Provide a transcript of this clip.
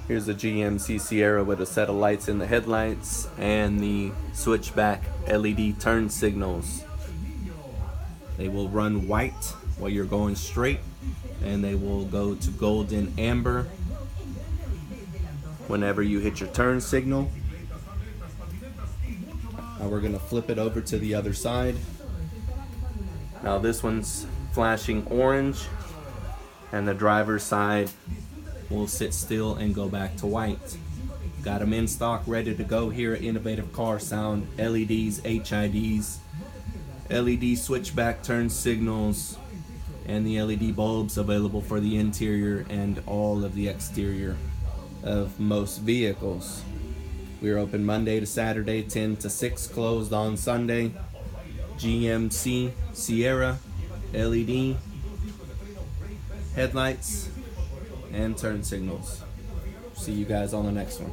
Here's a GMC Sierra with a set of lights in the headlights and the switchback LED turn signals. They will run white while you're going straight, and they will go to golden amber whenever you hit your turn signal. Now we're gonna flip it over to the other side. Now this one's flashing orange, and the driver's side will sit still and go back to white. Got them in stock, ready to go here at Innovative Car Sound. LEDs, HIDs, LED switchback turn signals, and the LED bulbs available for the interior and all of the exterior of most vehicles. We're open Monday to Saturday, 10 to 6, closed on Sunday. GMC Sierra LED headlights and turn signals. See you guys on the next one.